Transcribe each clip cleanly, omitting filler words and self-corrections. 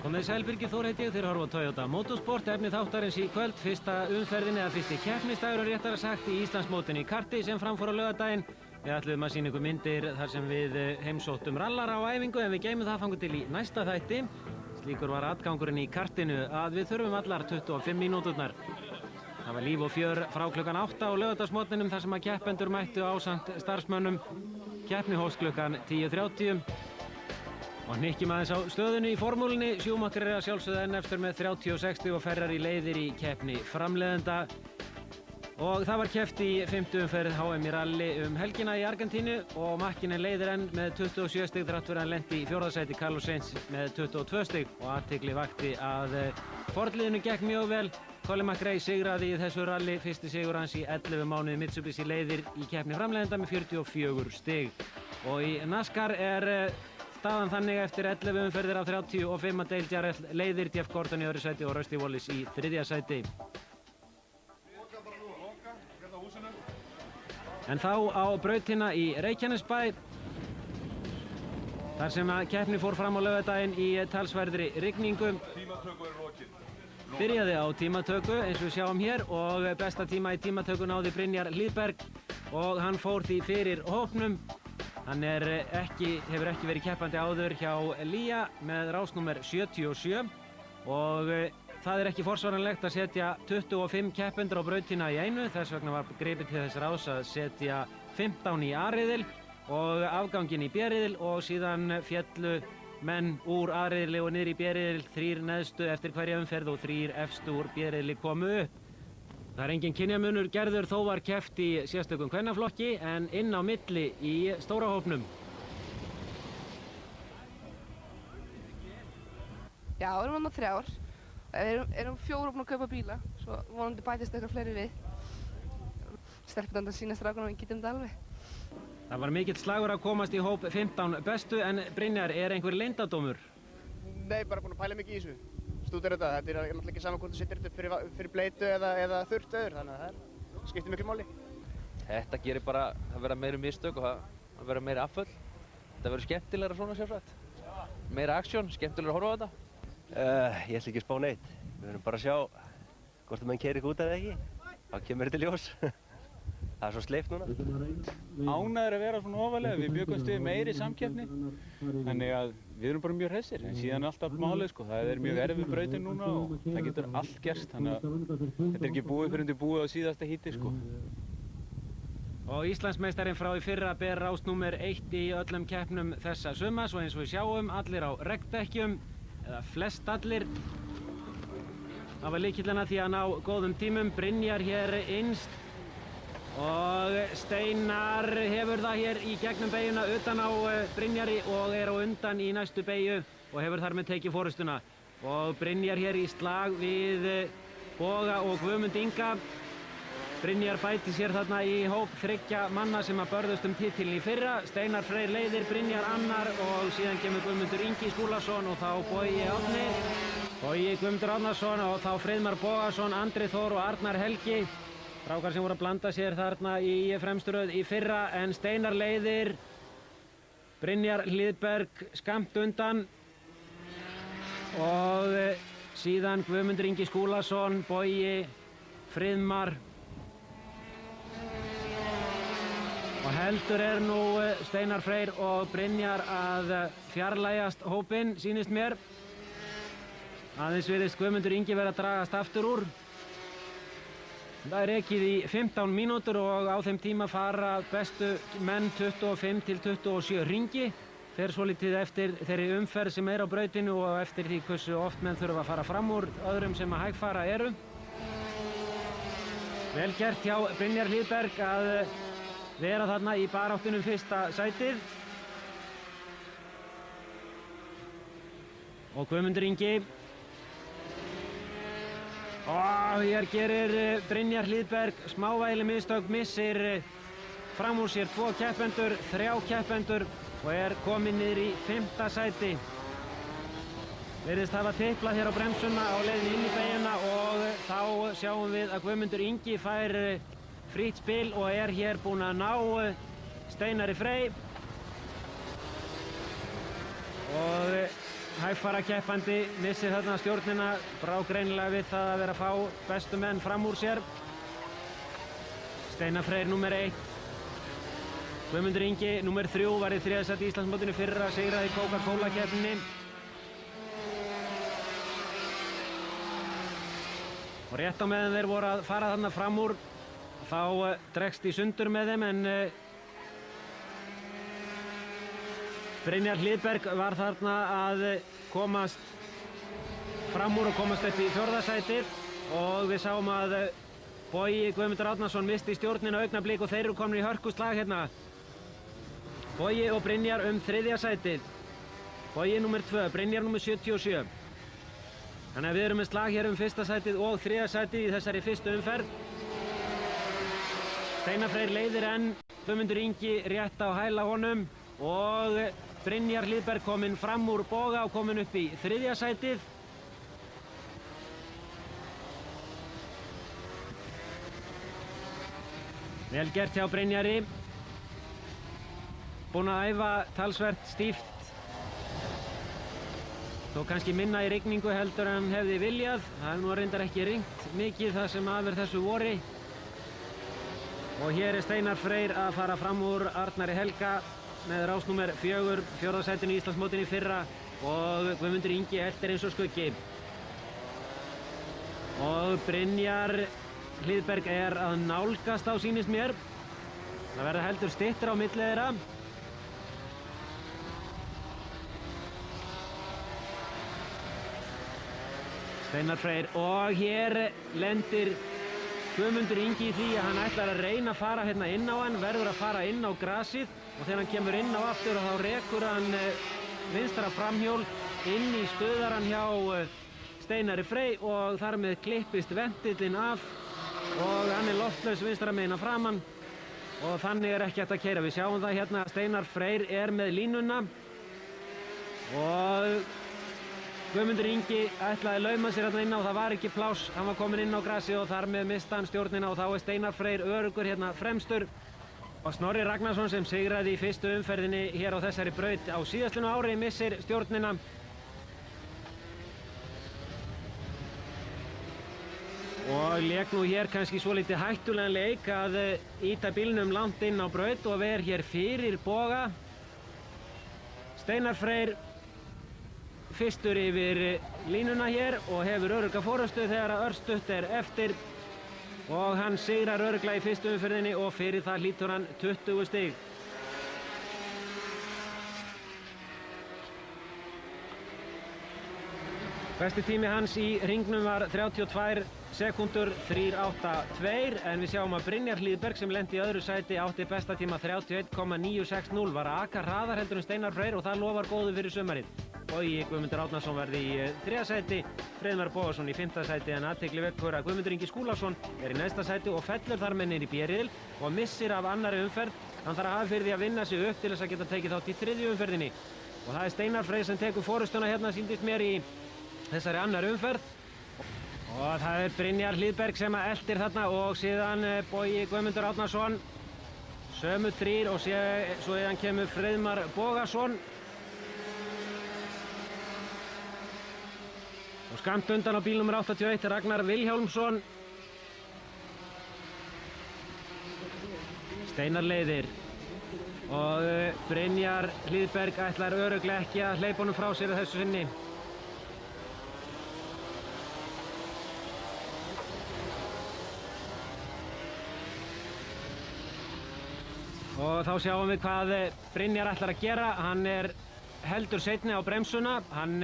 Komið sæl, Birgir Þór heiti ég, þeir horfa á Toyota Motorsport, efni þáttarins í kvöld, fyrsta umferðin eða fyrsti keppnisdagur og réttara sagt í Íslandsmótinu í karti sem framfór á laugardaginn. Við ætluðum að sýna ykkur myndir þar sem við heimsóttum rallara á æfingu en við geymum það þangað til í næsta þætti. Slíkur var atgangurinn í kartinu að við þurfum allar 25 mínúturnar. Það var líf og fjör frá klukkan 8 á laugardagsmorgninum þar sem að keppendur mættu ásamt starfsmönnum. Keppni hófst klukkan 10:30. Og hnykkjum aðeins á stöðunni í formúlunni. Schumacher er að sjálfsögðu enn efstur með 30-60 og Ferrari leiðir í keppni framleiðenda. Og það var keppt í 50 umferð HM í rally helgina í Argentínu og Mäkkinen leiðir enn með 27 stig þrátt fyrir að hann lenti í 4. sæti Carlos Sainz með 22 stig og athygli vakti að Ford-liðinu gekk mjög vel. Colin McRae sigraði í þessu rally, fyrsti sigur hans í 11 mánuði. Mitsubishi leiðir í keppni framleiðenda með 44 stig. Og í NASCAR er staðan þannig eftir 11 umferðir af 35 að Dale Jarrett leiðir, Jeff Gordon í öðru sæti og Rusty Wallace í 3. sæti. En þá á brautina í Reykjanesbæ, þar sem að keppni fór fram á laugardaginn í talsverðri rigningu. Byrjaði á tímatöku eins og við sjáum hér og besta tíma í tímatöku náði Brynjar Hlíðberg og hann fór því fyrir hópnum. Hann hefur ekki verið keppandi áður hjá LIA með rásnúmer 77 og það er ekki forsvaranlegt að setja 25 keppendur á brautina í einu. Þess vegna var gripið til þess ráðs að setja 15 í A-riðil og afganginn í B-riðil og síðan féllu menn úr A-riðili og niður í B-riðil, 3 neðstu eftir hverja umferð og 3 efstu úr B-riðili komu upp. Það er engin kynjamunur gerður, þó var keppt í sérstökum kvennaflokki en inn á milli í stóra hópnum. Já, við erum þarna 3. Við erum 4 búin að kaupa bíla, svo vonandi bætist eitthvað fleiri við. Stelpurnar sýna strákunum við getum þetta alveg. Það var mikill slagur að komast í hóp 15 bestu en Brynjar, er einhver leyndardómur? Nei, bara búin að pæla mikið í þessu. Stúdera þetta. Þetta er náttúrulega ekki saman hvort þú setur þetta fyrir bleitu eða þurrt öður, þannig að það skiptir miklu máli. Þetta gerir bara að vera meiri mistök og að vera meiri afföll. Þetta verður skemmtilegra svona sjálfsagt. Meira aksjón, skemmtilegra að horfa á þetta. Ég ætla ekki að spá neitt. Við verðum bara að sjá hvort að menn keyrir ekki út eða ekki. Þá kemur þetta í ljós. Það er svo sleipt núna. Ánægður að vera svona ofalega. Við bjuggumst við meiri samkeppni. Þannig að við erum bara mjög hressir. En síðan er alltaf málið sko. Það er mjög erfið brautin núna og það getur allt gerst. Þannig að þetta er ekki búið fyrir undir búið á síðasta híti sko. Og Íslandsmeistarinn frá í fyrra ber rásnúmer 1 í öllum keppnum þessa sumars og eins og við sjáum allir á regndekkjum, eða flest allir. Það var lykillinn að því að ná góðum tímum. Brynjar hér innst og Steinar hefur það hér í gegnum beygjuna utan á Brynjari og er á undan í næstu beygju og hefur þar með tekið forystuna. Og Brynjar hér í slag við Boga og Guðmund Inga. Brynjar bæti sér þarna í hóp 3 manna sem að börðust titilinn í fyrra. Steinar Freyr leiðir, Brynjar annar og síðan kemur Guðmundur Ingi Skúlason og þá Bogi Árni. Bogi Guðmundur Árnason og þá Friðmar Bogason, Andri Þór og Arnar Helgi. Strákar sem voru að blanda sér þarna í fremstu röð í fyrra en Steinar leiðir. Brynjar Hlíðberg skammt undan og síðan Guðmundur Ingi Skúlason, Bogi, Friðmar. Og heldur er nú Steinar Freyr og Brynjar að fjarlægjast hópinn, sýnist mér. Aðeins virðist Guðmundur Ingi verið að dragast aftur úr. Það er ekið í 15 mínútur og á þeim tíma fara bestu menn 25 til 27 hringi. Fer svolítið eftir þeirri umferð sem er á brautinu og eftir því hversu oft menn þurfa að fara fram úr öðrum sem að hægfara eru. Vel gert hjá Brynjar Hlíðberg að vera þarna í baráttunum fyrsta sætið. Og Guðmundur Ingi. Og hér gerir Brynjar Hlíðberg smávægileg mistök, missir fram úr sér 2 keppendur, 3 keppendur og er kominn niður í 5. sæti. Virðist hafa tiplað hér á bremsuna á leiðinni inn í beygjuna og þá sjáum við að Guðmundur Ingi fær frítt spil og er hér búinn að ná Steinari Frey. Og hægfara keppandi missir þarna stjórnina, brá greinilega við það að vera að fá bestu menn fram úr sér. Steinar Freyr númer 1. Guðmundur Ingi númer 3 var í 3. sæti í Íslandsmótinu fyrra, sigraði í Coca-Cola keppninni. Og rétt á meðan þeir voru að fara þarna fram úr, þá dregst í sundur með þeim, en Brynjar Hlíðberg var þarna að komast fram úr og komast upp í 4. sætið og við sáum að Bogi Guðmundur Árnason misti stjórnina augnablik og þeir eru komin í hörkuslag hérna. Bogi og Brynjar 3. sætið. Bogi númer 2, Brynjar númer 77. Þannig að við erum með slag hér 1. sætið og 3. sætið í þessari fyrstu umferð. Steinar Freyr leiðir enn, Guðmundur Ingi rétt á hæla honum og Brynjar Hlíðberg kominn fram úr Boga og kominn upp í 3. sætið. Vel gert hjá Brynjari. Búinn að æfa talsvert stíft. Þó kannski minna í rigningu heldur en hann hefði viljað. Það er nú reyndar ekki rignt mikið það sem af þessu vori. Og hér er Steinar Freyr að fara fram úr Arnari Helga með rásnúmer 4, 4. sætinu í Íslandsmótinu í fyrra og Guðmundur Ingi eltir eins og skuggi. Og Brynjar Hlíðberg er að nálgast á sýnist mér. Það verða heldur styttra á milli þeirra. Steinar Freyr og hér lendir Guðmundur Ingi í því að hann ætlar að reyna að fara hérna inn á hann, verður að fara inn á grasið og þegar hann kemur inn á aftur og þá rekur hann vinstra framhjól inn í stöðarann hjá Steinari Freyr og þar með klippist ventillinn af og hann er loftlaus vinstra megin að framan og þannig er ekki hægt að keyra. Við sjáum það hérna að Steinar Freyr er með línuna og Guðmundur Ingi ætlaði að lauma sér hérna inn á, það var ekki pláss, hann var kominn inn á grasið og þar með mista hann stjórnina og þá er Steinar Freyr öruggur hérna fremstur. Og Snorri Ragnarsson sem sigraði í fyrstu umferðinni hér á þessari braut á síðastlinu ári missir stjórnina. Og lék nú hér kannski svolítið hættulegan leik að ýta bílnum langt inn á braut og ver hér fyrir Boga. Steinar Freyr fyrstur yfir línuna hér og hefur örugga forystu þegar að örstutt er eftir og hann sigrar öruglega í fyrstu umferðinni og fyrir það hlýtur hann 20 stig. Besti tími hans í hringnum var 32 sekúndur 3.82 en við sjáum að Brynjar Hlíðberg sem lendi í öðru sæti átti besta tíma 31.960, var að aka hraðar heldur en Steinar Freyr og það lofar góðu fyrir sumarið. Bogi Guðmundur Árnason verði í 3. sæti, Friðmar Bogason í 5. sæti en athygli vekur að Guðmundur Ingi Skúlason er í næsta sæti og fellur þar með niður í B-riðil og missir af annarri umferð. Hann þarf að hafa fyrir því að vinna sig upp til þess að geta tekið þátt í 3. umferðinni. Og það er Steinar Freyr sem tekur forystuna hérna sýndist mér í þessari annarri umferð. Og það er Brynjar Hlíðberg sem eltir þarna og síðan Bogi Guðmundur Árnason. Sömu þrír og svo síðan kemur Friðmar Bogason. Og skammt undan á bíl nr. 81 Ragnar Vilhjálmsson. Steinar leiðir. Og Brynjar Hlíðberg ætlar örugglega ekki að hleypa honum frá sér að þessu sinni. Og þá sjáum við hvað Brynjar ætlar að gera. Hann er heldur seinni á bremsuna. Hann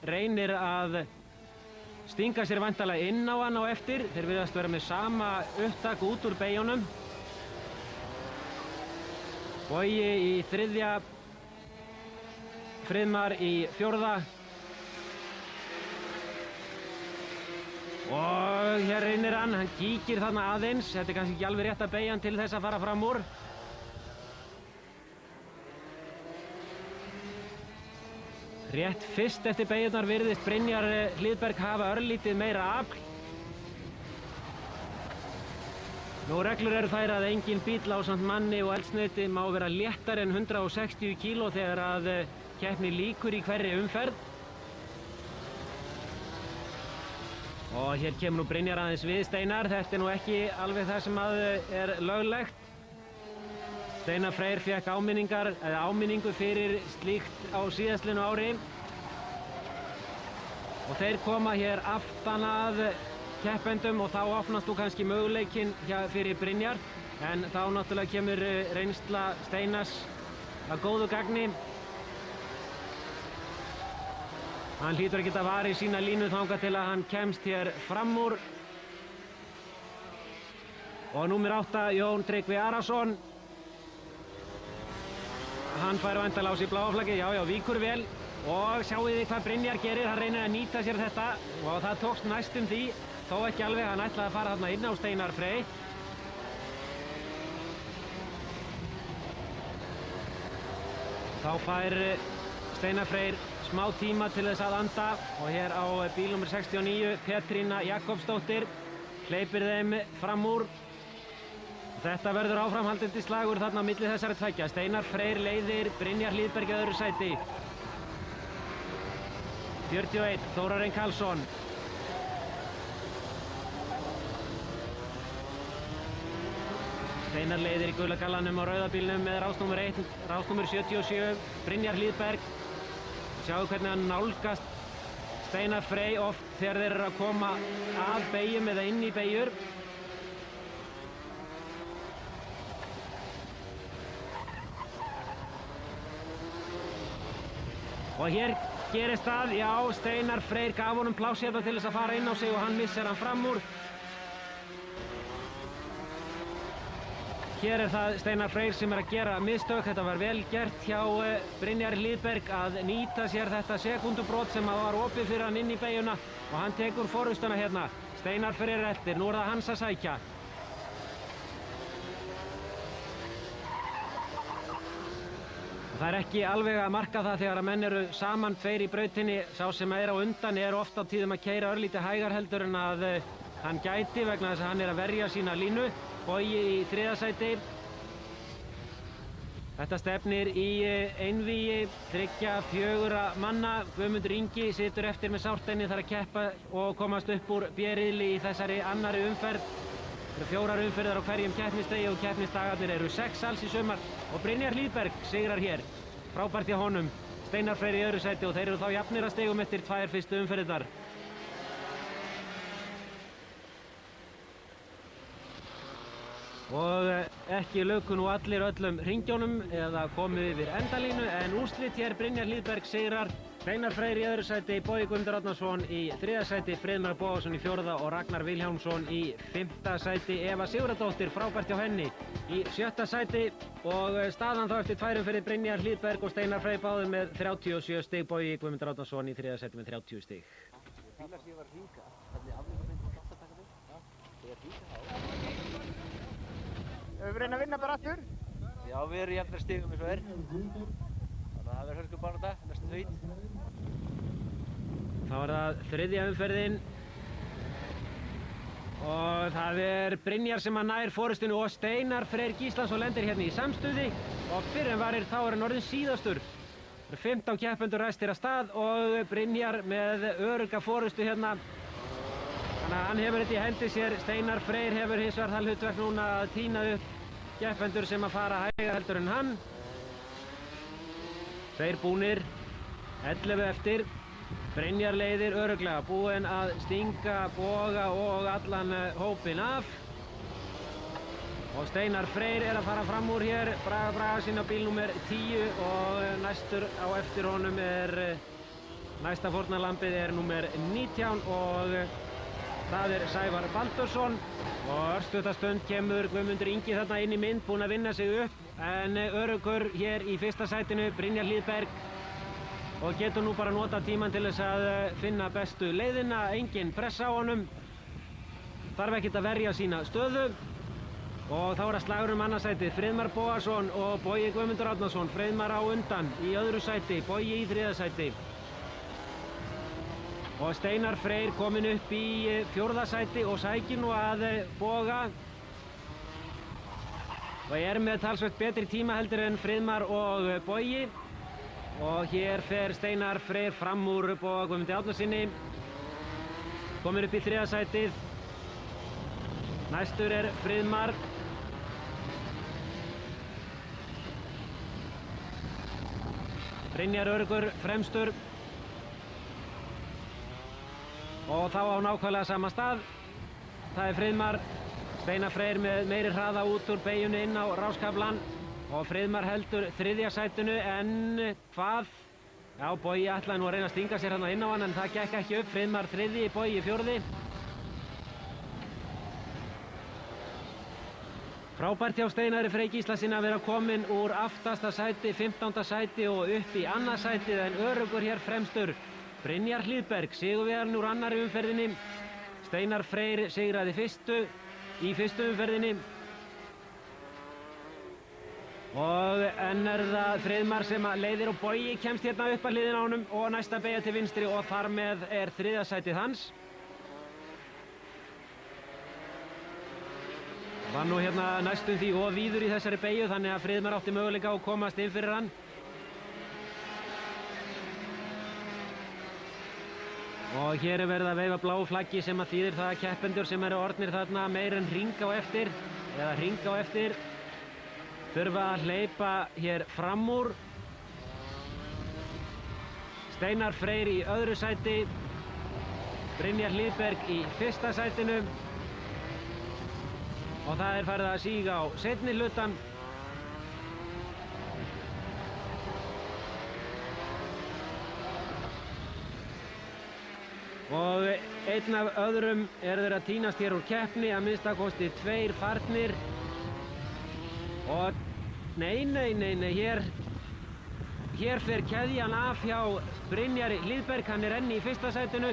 reynir að stinga sér væntanlega inn á hann á eftir. Þeir virðast vera með sama upptak út úr beyjunum. Bogi í 3., Friðmar í 4. Og hér reynir hann kíkir þarna aðeins. Þetta er kannski ekki alveg rétt að beygja hann til þess að fara fram úr. Rétt fyrst eftir beygjarnar virðist Brynjar Hlíðberg hafa örlítið meira afl. Nú reglur eru þær að engin bíll ásamt manni og eldsneyti má vera léttari en 160 kíló þegar að keppni lýkur í hverri umferð. Og hér kemur nú Brynjar aðeins við Steinar. Þetta nú ekki alveg það sem að löglegt. Steinar Freyr fékk áminningu fyrir slíkt á síðastlinu ári. Og þeir koma hér aftan að keppendum og þá opnast þú kannski möguleikinn fyrir Brynjar. En þá náttúrulega kemur reynsla Steinars að góðu gagni. Hann hlýtur að geta varið sína línu þangað til að hann kemst hér fram úr. Og númer 8, Jón Tryggvi Arason. Hann fær væntanlega á sig bláa flaggið, já, víkur vel. Og sjáu þið hvað Brynjar gerir, hann reynir að nýta sér þetta. Og það tókst næstum því, þó ekki alveg, hann ætlaði að fara þarna inn á Steinar Frey. Þá fær Steinar Freyr smá tíma til þess að anda og hér á bíl nr. 69 Petrína Jakobsdóttir hleypir þeim fram úr. Þetta verður áframhaldandi slagur þarna á milli þessara tveggja. Steinar Freyr leiðir Brynjar Hlíðberg í öðru sæti. 41 Þórarinn Karlsson. Steinar leiðir í gula gallanum á rauða bílnum með rásnúmer 1, rásnúmer 77 Brynjar Hlíðberg. Sjáu hvernig hann nálgast Steinar Frey oft þegar þeir eru að koma að beyjum eða inn í beyjur. Og hér gerist það, já, Steinar Freyr gaf honum pláss hérna til þess að fara inn á sig og hann missir hann fram úr. Hér er það Steinar Freyr sem er að gera mistök. Þetta var vel gert hjá Brynjar Hlíðberg að nýta sér þetta sekúndubrot sem var opið fyrir hann inn í beyjuna og hann tekur forustuna hérna. Steinar Freyr eftir, nú er það hans að sækja. Það er ekki alveg að marka það þegar að menn eru saman tveir í brautinni. Sá sem er á undan er oft á tíðum að keyra örlítið hægar heldur en að hann gæti vegna þess að hann er að verja sína línu. Bogi í 3. sæti. Þetta stefnir í einvígi 3-4 manna. Guðmundur Ingi situr eftir með sárt ennið, þarf að keppa og komast upp úr B-riðli í þessari annari umferð. Það eru 4 umferðar á hverjum keppnisdegi og keppnisdagarnir eru 6 alls í sumar. Og Brynjar Hlíðberg sigrar hér. Frábært hjá honum. Steinar Freyr í öðru sæti og þeir eru þá jafnir að stigum eftir 2 fyrstu umferðirnar. Og ekki lauku nú allir öllum hringjónum eða komið yfir endalínu en úrslit hér Brynjar Hlíðberg sigrar. Steinar Freyr í öðru sæti, Bogi Guðmundur Árnason í 3. sæti, Friðmar Bóasson í 4. og Ragnar Vilhjálmsson í 5. sæti. Eva Sigurðardóttir, frábært hjá henni, í 7. sæti og staðan þá eftir 2 fyrir Brynjar Hlíðberg og Steinar Freyr báðir með 37 stig, Bogi Guðmundur Árnason í 3. sæti með 30 stig. Bílar sem ég var að hringa, hvernig afleiðingum myndi alltaf taka þig? Þegar hringa þá? Við reyna að vinna bara aftur. Já, við erum jafnir stigum eins og er. Þannig að það verður hörku bara þetta, næstu tvít. Þá er það 3. umferðin og það er Brynjar sem að nær forystinu og Steinar Freyr Gíslason lendir hérna í samstuði og fyrr en varir þá er hann orðinn síðastur. Það eru 15 keppendur ræstir að stað og Brynjar með örugga forystu hérna. Þannig að hann hefur þetta í hendi sér. Steinar Freyr hefur hins vegar það hlutverk núna að tína upp keppendur sem að fara hægar heldur en hann. 2 búnir, 11 eftir. Brynjar leiðir örugglega, búinn að stinga Boga og allan hópinn af. Og Steinar Freyr er að fara fram úr hér. Braga Bragason á bíl númer 10 og næstur á eftir honum er næsta fórnarlambið er númer 19 og það er Sævar Baldursson. Og örstuttastund kemur Guðmundur Ingi þarna inn í mynd, búinn að vinna sig upp en öruggur hér í 1. sætinu Brynjar Hlíðberg og getur nú bara nota tíman til þess að finna bestu leiðina, engin pressa á honum, þarf ekkert að verja sína stöðu og þá er það slagur um annað sætið, Friðmar Bóasson og Bogi Guðmundur Árnason. Friðmar á undan í öðru sæti, Bogi í 3. sæti og Steinar Freyr kominn upp í 4. sæti og sækir nú að Boga og er með talsvert betri tíma heldur en Friðmar og Bogi. Og hér fer Steinar Freyr fram úr Boga Guðmundi Árnasyni komin upp í 3. sætið. Næstur er Friðmar. Brynjar öruggur fremstur. Og þá á nákvæmlega sama stað. Það er Friðmar. Steinar Freyr með meiri hraða út úr beyjunni inn á ráskaflan. Og Friðmar heldur 3. sætinu, en hvað? Já, Bogi ætlaði nú að reyna að stinga sér hérna inn á hann, en það gekk ekki upp. Friðmar 3., Bogi 4. Frábært hjá Steinari Frey Gíslasyni að vera kominn úr aftasta sæti, 15. sæti og upp í annað sætið, en öruggur hér fremstur. Brynjar Hlíðberg, sigurvegarinn úr annarri umferðinni. Steinar Freyr sigraði í fyrstu umferðinni. Og enn er það Friðmar sem leiðir og Bogi kemst hérna upp að hliðina á honum og næsta beygja til vinstri og þar með er 3. sætið hans. Var nú hérna næstum því of víður í þessari beygju, þannig að Friðmar átti möguleika á að komast inn fyrir hann. Og hér er verið að veifa bláu flaggi sem að þýðir það að keppendur sem eru orðnir þarna meir en hring á eftir, þurfa að hleypa hér fram úr. Steinar Freyr í öðru sæti, Brynjar Hlíðberg í 1. sætinu. Og það er farið að síga á seinni hlutan. Og einn af öðrum er þeir að tínast hér úr keppni, að minnstakosti 2 farnir. Og nei, hér fer keðjan af hjá Brynjari Hlíðberg, hann er enn í 1. sætinu.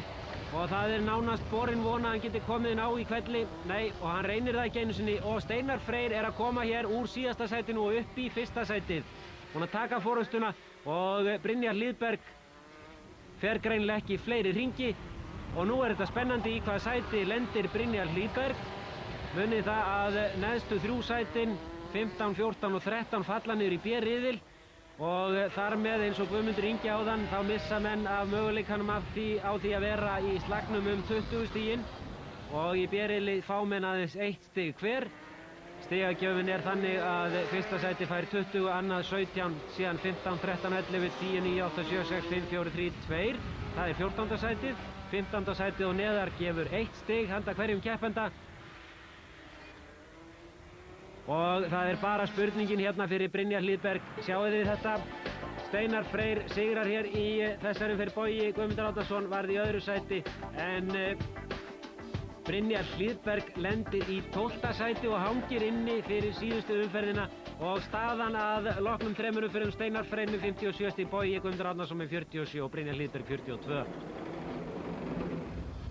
Og það er nánast borin vona að hann geti komið inn á í hvelli. Nei, og hann reynir það ekki einu sinni. Og Steinar Freyr er að koma hér úr síðasta sætinu og upp í 1. sætið. Búinn að taka forystuna og Brynjar Hlíðberg fer greinilega ekki fleiri hringi. Og nú er þetta spennandi í hvaða sæti lendir Brynjar Hlíðberg. Munið það að neðstu 3 sætin, 15, 14 og 13 falla niður í B-riðil. Og þar með, eins og Guðmundur Ingi áðan, þá missa menn af möguleikanum á því að vera í slagnum 20 stigin. Og í B-riðli fá menn aðeins 1 stig hver. Stigagjöfin er þannig að 1. sæti fær 20, annað 17, síðan 15, 13, 11, 10, 9, 8, 7, 6, 5, 4, 3, 2. Það er 14. sætið. 15. sætið og neðar gefur 1 stig handa hverjum keppenda. Og það er bara spurningin hérna fyrir Brynjar Hlíðberg. Sjáu þið þetta? Steinar Freyr sigrar hér í þessari fyrir Bogi. Guðmundur Árnason varð í öðru sæti, en Brynjar Hlíðberg lendir í 12. sæti og hangir inni fyrir síðustu umferðina. Og staðan að loknum 3 umferðum: Steinar Freyr með 57 stig, Bogi Guðmundur Árnason með 47 og Brynjar Hlíðberg 42.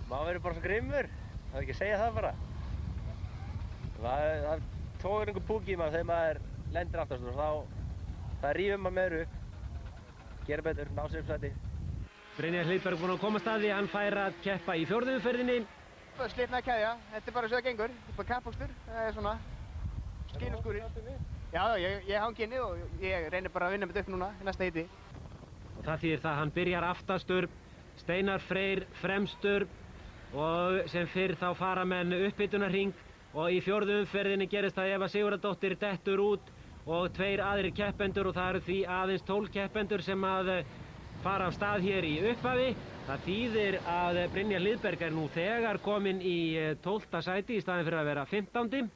Maður verður bara svo grimmur, það er ekki að segja það bara. Það tóður einhver púki í maður þegar maður lendir aftast og það rífur maður meður upp, gera betur, ná sér upp sæti. Brynjar Hlíðberg búinn að komast að því, hann fær að keppa í 4. umferðinni. Slitnaði keðja, þetta er bara svo það gengur, þetta er bara kappaktur, það er svona skín og skúrir. Já, ég hangi inni og ég reynir bara að vinna með upp núna í næsta heiti. Og það þýðir það að hann byrjar aftastur, Steinar Freyr fremstur og sem fyrr þá fara menn upphitunarhring. Og í 4. umferðinni gerist það Eva Sigurðardóttir dettur út og 2 aðrir keppendur, og það eru því aðeins 12 keppendur sem að fara af stað hér í upphafi. Það þýðir að Brynjar Hlíðberg er nú þegar kominn í 12. sæti í staðinn fyrir að vera 15.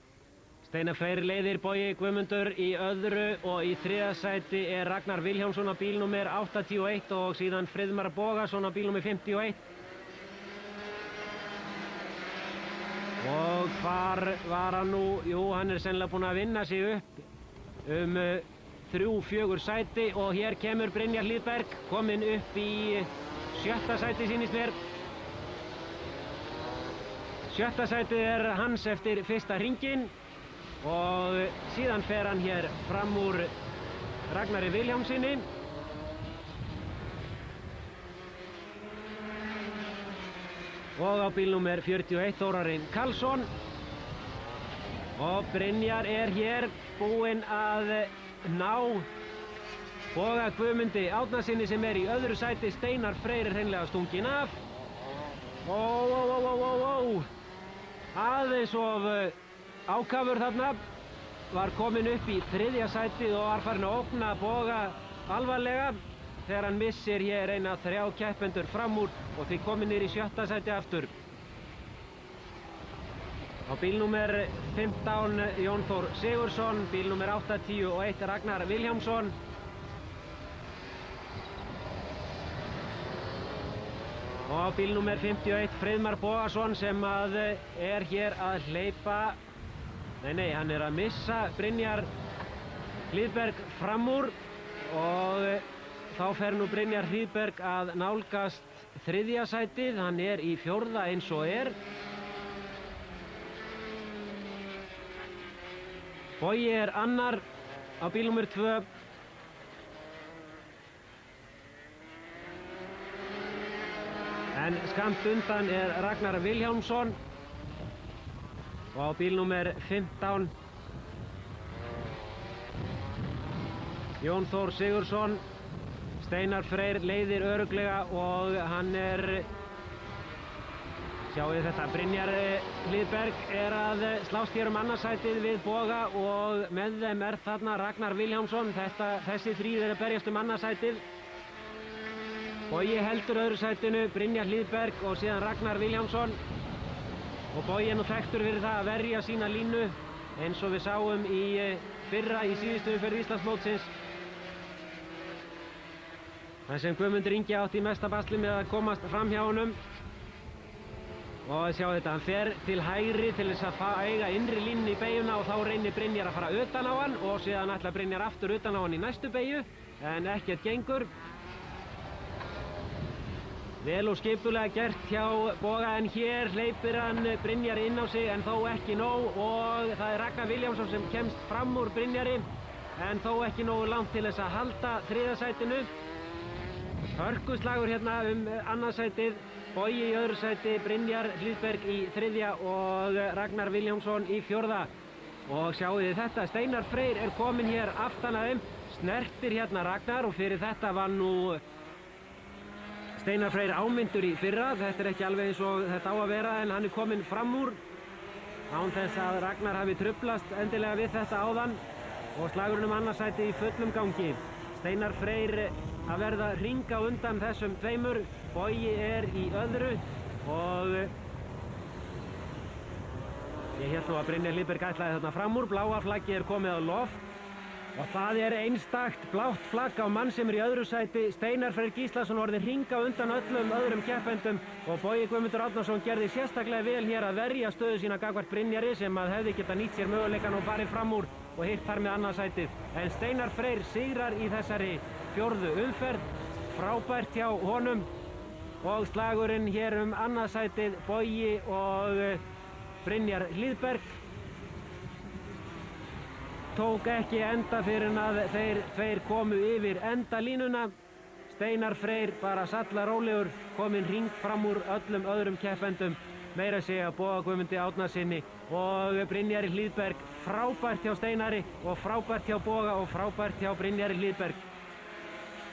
Steinar Freyr leiðir Bogi Guðmundur í öðru og í 3. sæti er Ragnar Vilhjálmsson á bíl númer 81 og síðan Friðmar Bogason á bíl númer 51. Og hvar var hann nú? Jú, hann er sennilega búinn að vinna sig upp 3-4 sæti og hér kemur Brynjar Hlíðberg, kominn upp í 7. sæti sýnist mér. 7. sætið er hans eftir 1. hringinn og síðan fer hann hér fram úr Ragnari Vilhjálmssyni. Og á bíl númer 41 Þórarinn Karlsson. Og Brynjar er hér búinn að ná Boga Guðmundi Árnasyni sem er í öðru sæti. Steinar Freyr er hreinlega stunginn af. Aðeins of ákafur þarna. Var kominn upp í 3. sætið og var farinn að ógna Boga alvarlega þegar hann missir hér eina 3 keppendur fram úr og því kominn niður í 7. sæti aftur. Á bílnúmer 15 Jón Þór Sigurðsson, bílnúmer 8, 10 og 1 Ragnar Vilhjálmsson. Og á bílnúmer 51 Friðmar Bogason sem að hér að hleypa, nei, hann að missa Brynjar Hlíðberg fram úr og þá fer nú Brynjar Hlíðberg að nálgast 3. sætið, hann í 4. eins og Bogi annar á bílnúmer 2. En skammt undan Ragnar Vilhjálmsson og á bílnúmer 15 Jón Þór Sigurðsson. Steinar Freyr leiðir örugglega og hann sjáið þetta, Brynjar Hlíðberg að slást hér annarsætið við Boga og með þeim þarna Ragnar Vilhjálmsson. Þessi 3 að berjast annarsætið. Bogi heldur öðru sætinu, Brynjar Hlíðberg og síðan Ragnar Vilhjálmsson. Og Bogi nú þekktur fyrir það að verja sína línu eins og við sáum í fyrra í síðustu umferð Íslandsmótsins. Það sem Guðmundur Ingi átti í mesta basli með að komast fram hjá honum. Og sjá þetta, hann fer til hægri til þess að eiga innri línunni í beygjuna og þá reynir Brynjar að fara utan á hann og síðan ætlar Brynjar aftur utan á hann í næstu beygju en ekkert gengur. Vel og skipulega gert hjá Boga en hér hleypir hann Brynjar inn á sig en þó ekki nóg og það Ragnar Vilhjálmsson sem kemst fram úr Brynjari en þó ekki nógu langt til þess að halda 3. sætinu. Hörkuslagur hérna annarsætið. Bogi í öðru sæti, Brynjar Hlíðberg í 3. og Ragnar Vilhjálmsson í 4. Og sjáu þið þetta, Steinar Freyr kominn hér aftan að þeim, snertir hérna Ragnar og fyrir þetta var nú Steinar Freyr ámyndur í fyrra. Þetta ekki alveg eins og þetta á að vera en hann kominn fram úr án þess að Ragnar hafi truflast endilega við þetta áðan og slagurinn annarsæti í fullum gangi. Steinar Freyr að verða hring á undan þessum 2. Bogi í öðru og ég hélt nú að Brynjar Hlíðberg ætlaði þarna fram úr. Bláa flaggið komið á loft og það einstakt blátt flagg á mann sem í öðru sæti. Steinar Freyr Gíslason orðinn hring á undan öllum öðrum keppendum og Bogi Guðmundur Árnason gerði sérstaklega vel hér að verja stöðu sína gagnvart Brynjari sem að hefði getað nýtt sér möguleikann og farið fram úr og hitt þar með annarsætið. En Steinar Freyr sigrar í þessari 4. umferð, frábært hjá honum og slagurinn hér annarsætið Bogi og Brynjar Hlíðberg tók ekki enda fyrir að þeir 2 komu yfir endalínuna. Steinar Freyr bara sallarólegur, kominn hring fram úr öllum öðrum keppendum, meira að segja Boga Guðmundi Árnasyni og Brynjari Hlíðberg. Frábært hjá Steinari og frábært hjá Boga og frábært hjá Brynjari Hlíðberg.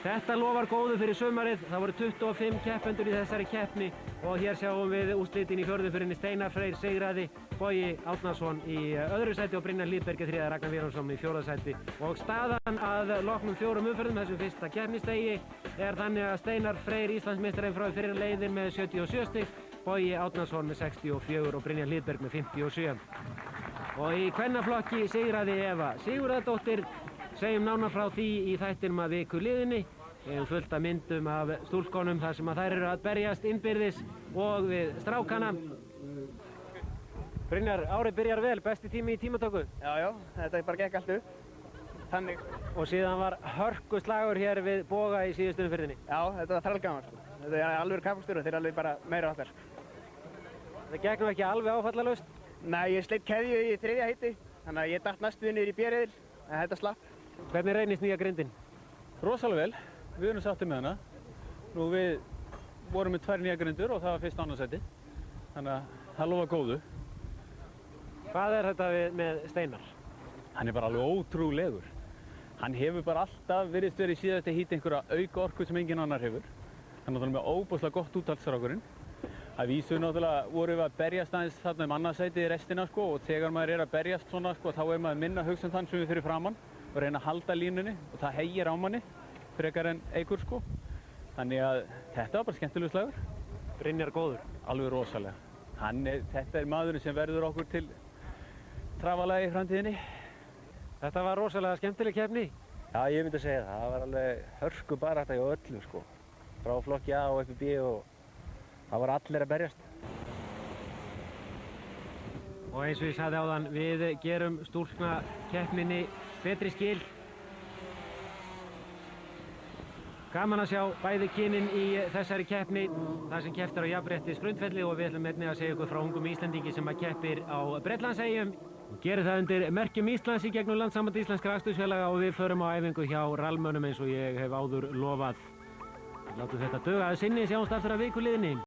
Þetta lofar góðu fyrir sumarið. Það voru 25 keppendur í þessari keppni og hér sjáum við úrslitin í 4. umferðinni. Steinar Freyr sigraði, Bogi Árnason í öðru sæti og Brynjar Hlíðberg í 3., Ragnar Vilhjálmsson í 4. sæti. Og staðan að loknum 4 umferðum, þessum fyrsta keppnistegi, þannig að Steinar Freyr, Íslandsmeistarinn frá fyrri leiðir með 77 stig, Bogi Árnason með 64 og Brynjar Hlíðberg með 57. Og í kvennaflokki sigraði Eva Sigurðardóttir. Segjum nánar frá því í þættinum að viku liðinni. Við höfum fullt af myndum af stúlkonum þar sem að þær eru að berjast innbyrðis og við strákana. Brynjar, árið byrjar vel, besti tími í tímatöku? Já, þetta bara gekk allt upp. Þannig. Og síðan var hörkuslagur hér við Boga í síðustu umferðinni. Já, þetta var þrælgaman sko. Þetta alveg kappakstugur, þeir alveg bara meira áttar. Það gekk nú ekki alveg áfallalaust? Nei, ég sleitt keðju í 3. heiti, þannig að ég datt næstu niður í B-riðil, en þetta slapp. Hvernig reynist nýja grindin? Rosalega vel. Við erum sáttið með hana. Nú við vorum með 2 nýja grindur og það var fyrst annarsæti. Þannig að það lofa góðu. Hvað þetta með Steinar? Hann bara alveg ótrúlegur. Hann hefur bara alltaf verið í síðasta híti einhverja auka orku sem engin annar hefur. Hann er með óbúslega gott úthaldsstrákurinn. Að vísu náttúrulega vorum við að berjast aðeins þarna annarsætið í restina sko og þegar maður að berjast svona sko þá maður minna að hugsa þann sem við fyrir framann og reyna að halda línunni og það hegir á manni frekar en eikur sko. Þannig að þetta var bara skemmtilegur slagur. Brynjar góður. Alveg rosalega. Þetta maðurinn sem verður okkur til trafalagi í framtíðinni. Þetta var rosalega skemmtileg keppni. Já, ég myndi að segja það. Það var alveg hörku barátta hjá öllum sko. Frá flokki A og upp í B og það var allir að berjast. Og eins og ég sagði áðan, við gerum stúlkna keppninni betri skil. Gaman að sjá bæði kynin í þessari keppni, þar sem keppt á jafnréttisgrundvelli og við ætlum einnig að segja ykkur frá ungum Íslendingi sem að keppir á Bretlandseyjum. Gerir það undir merkjum Íslands í gegnum Landssamband Íslenskra akstursfélaga og við förum á æfingu hjá rallmönnum eins og ég hef áður lofað. Látum þetta duga að sinni, sjáumst aftur að viku liðinni.